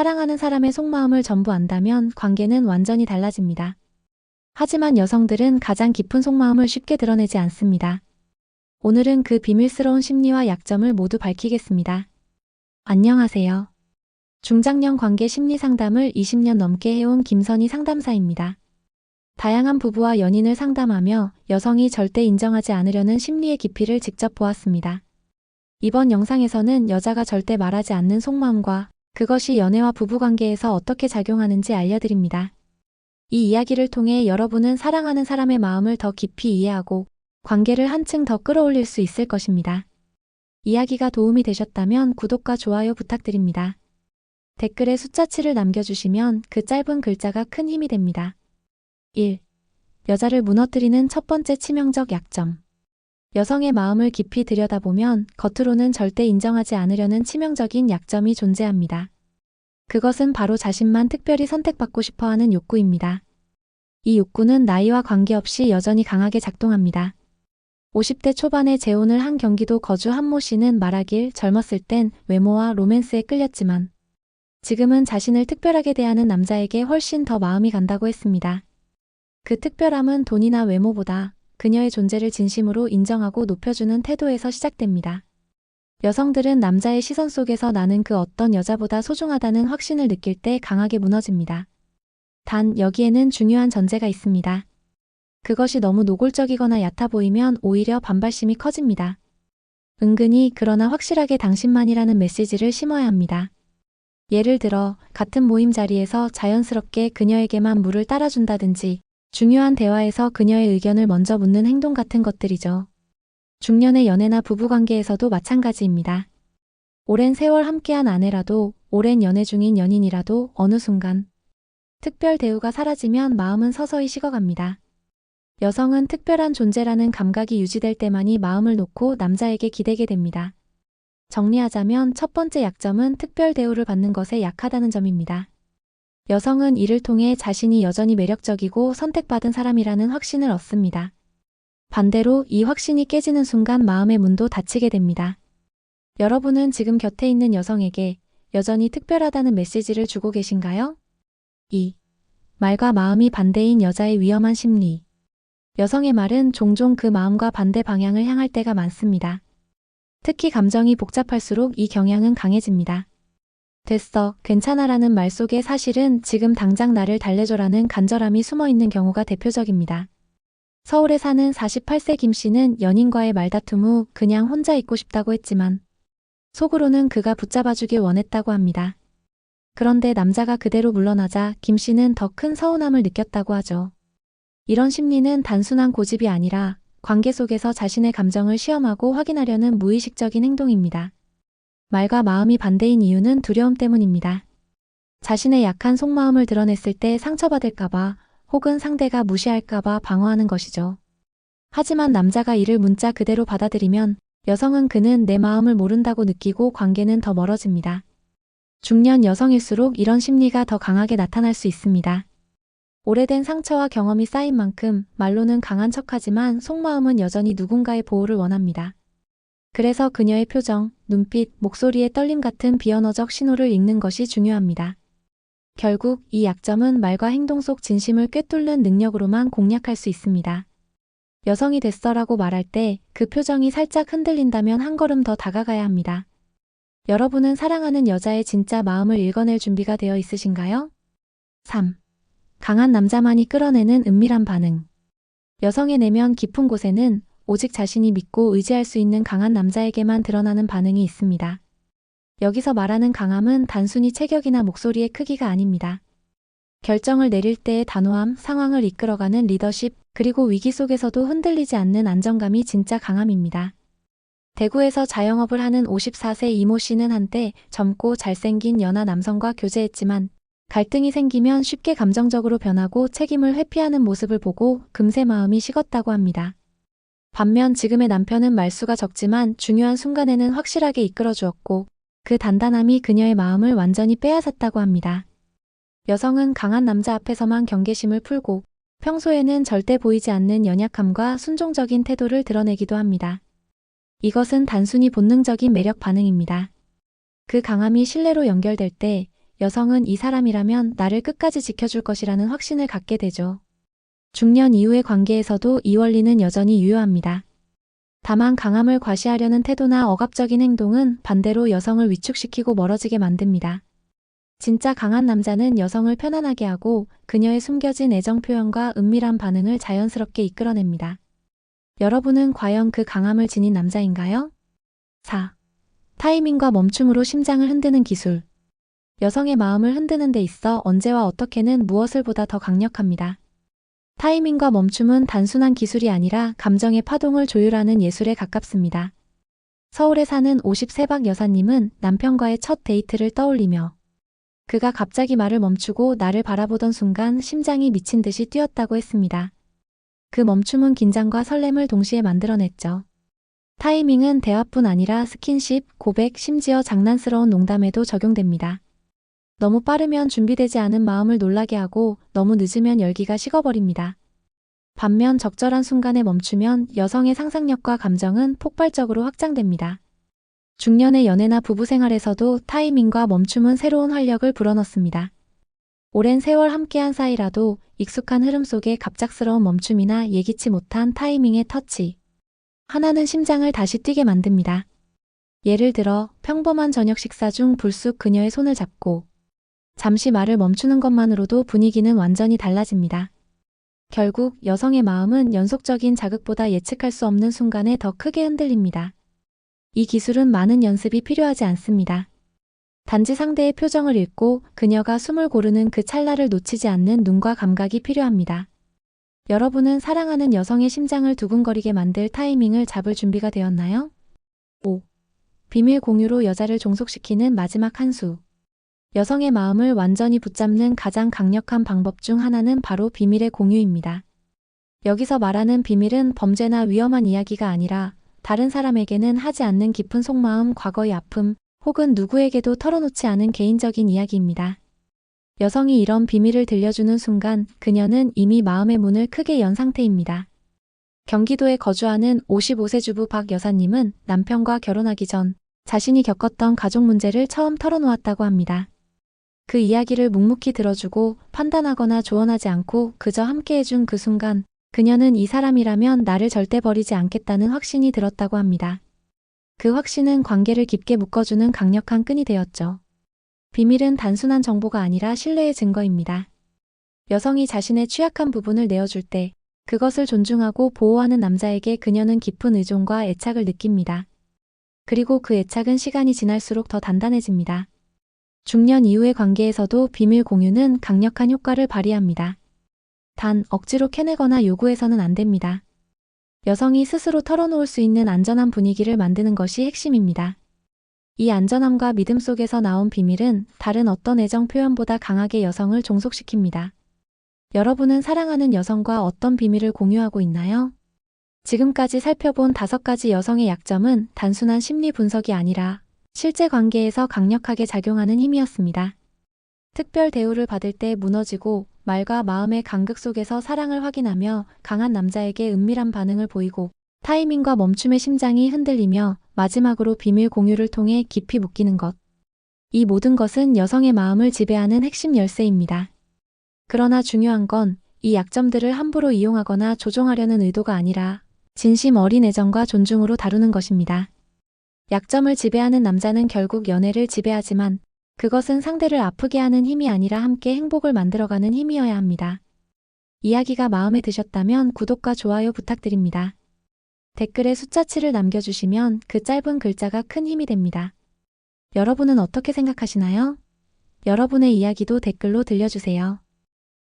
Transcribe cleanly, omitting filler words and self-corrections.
사랑하는 사람의 속마음을 전부 안다면 관계는 완전히 달라집니다. 하지만 여성들은 가장 깊은 속마음을 쉽게 드러내지 않습니다. 오늘은 그 비밀스러운 심리와 약점을 모두 밝히겠습니다. 안녕하세요. 중장년 관계 심리 상담을 20년 넘게 해온 김선희 상담사입니다. 다양한 부부와 연인을 상담하며 여성이 절대 인정하지 않으려는 심리의 깊이를 직접 보았습니다. 이번 영상에서는 여자가 절대 말하지 않는 속마음과 그것이 연애와 부부관계에서 어떻게 작용하는지 알려드립니다. 이 이야기를 통해 여러분은 사랑하는 사람의 마음을 더 깊이 이해하고 관계를 한층 더 끌어올릴 수 있을 것입니다. 이야기가 도움이 되셨다면 구독과 좋아요 부탁드립니다. 댓글에 숫자 7을 남겨주시면 그 짧은 글자가 큰 힘이 됩니다. 1. 여자를 무너뜨리는 첫 번째 치명적 약점. 여성의 마음을 깊이 들여다보면 겉으로는 절대 인정하지 않으려는 치명적인 약점이 존재합니다. 그것은 바로 자신만 특별히 선택받고 싶어하는 욕구입니다. 이 욕구는 나이와 관계없이 여전히 강하게 작동합니다. 50대 초반에 재혼을 한 경기도 거주 한모 씨는 말하길 젊었을 땐 외모와 로맨스에 끌렸지만 지금은 자신을 특별하게 대하는 남자에게 훨씬 더 마음이 간다고 했습니다. 그 특별함은 돈이나 외모보다 그녀의 존재를 진심으로 인정하고 높여주는 태도에서 시작됩니다. 여성들은 남자의 시선 속에서 나는 그 어떤 여자보다 소중하다는 확신을 느낄 때 강하게 무너집니다. 단 여기에는 중요한 전제가 있습니다. 그것이 너무 노골적이거나 얕아 보이면 오히려 반발심이 커집니다. 은근히 그러나 확실하게 당신만이라는 메시지를 심어야 합니다. 예를 들어 같은 모임 자리에서 자연스럽게 그녀에게만 물을 따라준다든지 중요한 대화에서 그녀의 의견을 먼저 묻는 행동 같은 것들이죠. 중년의 연애나 부부관계에서도 마찬가지입니다. 오랜 세월 함께한 아내라도 오랜 연애 중인 연인이라도 어느 순간 특별 대우가 사라지면 마음은 서서히 식어갑니다. 여성은 특별한 존재라는 감각이 유지될 때만이 마음을 놓고 남자에게 기대게 됩니다. 정리하자면 첫 번째 약점은 특별 대우를 받는 것에 약하다는 점입니다. 여성은 이를 통해 자신이 여전히 매력적이고 선택받은 사람이라는 확신을 얻습니다. 반대로 이 확신이 깨지는 순간 마음의 문도 닫히게 됩니다. 여러분은 지금 곁에 있는 여성에게 여전히 특별하다는 메시지를 주고 계신가요? 2. 말과 마음이 반대인 여자의 위험한 심리. 여성의 말은 종종 그 마음과 반대 방향을 향할 때가 많습니다. 특히 감정이 복잡할수록 이 경향은 강해집니다. 됐어, 괜찮아라는 말 속에 사실은 지금 당장 나를 달래줘라는 간절함이 숨어있는 경우가 대표적입니다. 서울에 사는 48세 김 씨는 연인과의 말다툼 후 그냥 혼자 있고 싶다고 했지만 속으로는 그가 붙잡아주길 원했다고 합니다. 그런데 남자가 그대로 물러나자 김 씨는 더 큰 서운함을 느꼈다고 하죠. 이런 심리는 단순한 고집이 아니라 관계 속에서 자신의 감정을 시험하고 확인하려는 무의식적인 행동입니다. 말과 마음이 반대인 이유는 두려움 때문입니다. 자신의 약한 속마음을 드러냈을 때 상처받을까봐 혹은 상대가 무시할까봐 방어하는 것이죠. 하지만 남자가 이를 문자 그대로 받아들이면 여성은 그는 내 마음을 모른다고 느끼고 관계는 더 멀어집니다. 중년 여성일수록 이런 심리가 더 강하게 나타날 수 있습니다. 오래된 상처와 경험이 쌓인 만큼 말로는 강한 척하지만 속마음은 여전히 누군가의 보호를 원합니다. 그래서 그녀의 표정, 눈빛, 목소리의 떨림 같은 비언어적 신호를 읽는 것이 중요합니다. 결국 이 약점은 말과 행동 속 진심을 꿰뚫는 능력으로만 공략할 수 있습니다. 여성이 됐어라고 말할 때 그 표정이 살짝 흔들린다면 한 걸음 더 다가가야 합니다. 여러분은 사랑하는 여자의 진짜 마음을 읽어낼 준비가 되어 있으신가요? 3. 강한 남자만이 끌어내는 은밀한 반응. 여성의 내면 깊은 곳에는 오직 자신이 믿고 의지할 수 있는 강한 남자에게만 드러나는 반응이 있습니다. 여기서 말하는 강함은 단순히 체격이나 목소리의 크기가 아닙니다. 결정을 내릴 때의 단호함, 상황을 이끌어가는 리더십, 그리고 위기 속에서도 흔들리지 않는 안정감이 진짜 강함입니다. 대구에서 자영업을 하는 54세 이모 씨는 한때 젊고 잘생긴 연하 남성과 교제했지만 갈등이 생기면 쉽게 감정적으로 변하고 책임을 회피하는 모습을 보고 금세 마음이 식었다고 합니다. 반면 지금의 남편은 말수가 적지만 중요한 순간에는 확실하게 이끌어주었고 그 단단함이 그녀의 마음을 완전히 빼앗았다고 합니다. 여성은 강한 남자 앞에서만 경계심을 풀고 평소에는 절대 보이지 않는 연약함과 순종적인 태도를 드러내기도 합니다. 이것은 단순히 본능적인 매력 반응입니다. 그 강함이 신뢰로 연결될 때 여성은 이 사람이라면 나를 끝까지 지켜줄 것이라는 확신을 갖게 되죠. 중년 이후의 관계에서도 이 원리는 여전히 유효합니다. 다만 강함을 과시하려는 태도나 억압적인 행동은 반대로 여성을 위축시키고 멀어지게 만듭니다. 진짜 강한 남자는 여성을 편안하게 하고 그녀의 숨겨진 애정 표현과 은밀한 반응을 자연스럽게 이끌어냅니다. 여러분은 과연 그 강함을 지닌 남자인가요? 4. 타이밍과 멈춤으로 심장을 흔드는 기술. 여성의 마음을 흔드는 데 있어 언제와 어떻게는 무엇을 보다 더 강력합니다. 타이밍과 멈춤은 단순한 기술이 아니라 감정의 파동을 조율하는 예술에 가깝습니다. 서울에 사는 53박 여사님은 남편과의 첫 데이트를 떠올리며 그가 갑자기 말을 멈추고 나를 바라보던 순간 심장이 미친 듯이 뛰었다고 했습니다. 그 멈춤은 긴장과 설렘을 동시에 만들어냈죠. 타이밍은 대화뿐 아니라 스킨십, 고백, 심지어 장난스러운 농담에도 적용됩니다. 너무 빠르면 준비되지 않은 마음을 놀라게 하고 너무 늦으면 열기가 식어버립니다. 반면 적절한 순간에 멈추면 여성의 상상력과 감정은 폭발적으로 확장됩니다. 중년의 연애나 부부 생활에서도 타이밍과 멈춤은 새로운 활력을 불어넣습니다. 오랜 세월 함께한 사이라도 익숙한 흐름 속에 갑작스러운 멈춤이나 예기치 못한 타이밍의 터치. 하나는 심장을 다시 뛰게 만듭니다. 예를 들어 평범한 저녁 식사 중 불쑥 그녀의 손을 잡고 잠시 말을 멈추는 것만으로도 분위기는 완전히 달라집니다. 결국 여성의 마음은 연속적인 자극보다 예측할 수 없는 순간에 더 크게 흔들립니다. 이 기술은 많은 연습이 필요하지 않습니다. 단지 상대의 표정을 읽고 그녀가 숨을 고르는 그 찰나를 놓치지 않는 눈과 감각이 필요합니다. 여러분은 사랑하는 여성의 심장을 두근거리게 만들 타이밍을 잡을 준비가 되었나요? 5. 비밀 공유로 여자를 종속시키는 마지막 한 수. 여성의 마음을 완전히 붙잡는 가장 강력한 방법 중 하나는 바로 비밀의 공유입니다. 여기서 말하는 비밀은 범죄나 위험한 이야기가 아니라 다른 사람에게는 하지 않는 깊은 속마음, 과거의 아픔, 혹은 누구에게도 털어놓지 않은 개인적인 이야기입니다. 여성이 이런 비밀을 들려주는 순간 그녀는 이미 마음의 문을 크게 연 상태입니다. 경기도에 거주하는 55세 주부 박 여사님은 남편과 결혼하기 전 자신이 겪었던 가족 문제를 처음 털어놓았다고 합니다. 그 이야기를 묵묵히 들어주고 판단하거나 조언하지 않고 그저 함께해준 그 순간 그녀는 이 사람이라면 나를 절대 버리지 않겠다는 확신이 들었다고 합니다. 그 확신은 관계를 깊게 묶어주는 강력한 끈이 되었죠. 비밀은 단순한 정보가 아니라 신뢰의 증거입니다. 여성이 자신의 취약한 부분을 내어줄 때 그것을 존중하고 보호하는 남자에게 그녀는 깊은 의존과 애착을 느낍니다. 그리고 그 애착은 시간이 지날수록 더 단단해집니다. 중년 이후의 관계에서도 비밀 공유는 강력한 효과를 발휘합니다. 단, 억지로 캐내거나 요구해서는 안 됩니다. 여성이 스스로 털어놓을 수 있는 안전한 분위기를 만드는 것이 핵심입니다. 이 안전함과 믿음 속에서 나온 비밀은 다른 어떤 애정 표현보다 강하게 여성을 종속시킵니다. 여러분은 사랑하는 여성과 어떤 비밀을 공유하고 있나요? 지금까지 살펴본 5가지 여성의 약점은 단순한 심리 분석이 아니라 실제 관계에서 강력하게 작용하는 힘이었습니다. 특별 대우를 받을 때 무너지고 말과 마음의 간극 속에서 사랑을 확인하며 강한 남자에게 은밀한 반응을 보이고 타이밍과 멈춤의 심장이 흔들리며 마지막으로 비밀 공유를 통해 깊이 묶이는 것. 이 모든 것은 여성의 마음을 지배하는 핵심 열쇠입니다. 그러나 중요한 건 이 약점들을 함부로 이용하거나 조종하려는 의도가 아니라 진심 어린 애정과 존중으로 다루는 것입니다. 약점을 지배하는 남자는 결국 연애를 지배하지만 그것은 상대를 아프게 하는 힘이 아니라 함께 행복을 만들어가는 힘이어야 합니다. 이야기가 마음에 드셨다면 구독과 좋아요 부탁드립니다. 댓글에 숫자 7을 남겨주시면 그 짧은 글자가 큰 힘이 됩니다. 여러분은 어떻게 생각하시나요? 여러분의 이야기도 댓글로 들려주세요.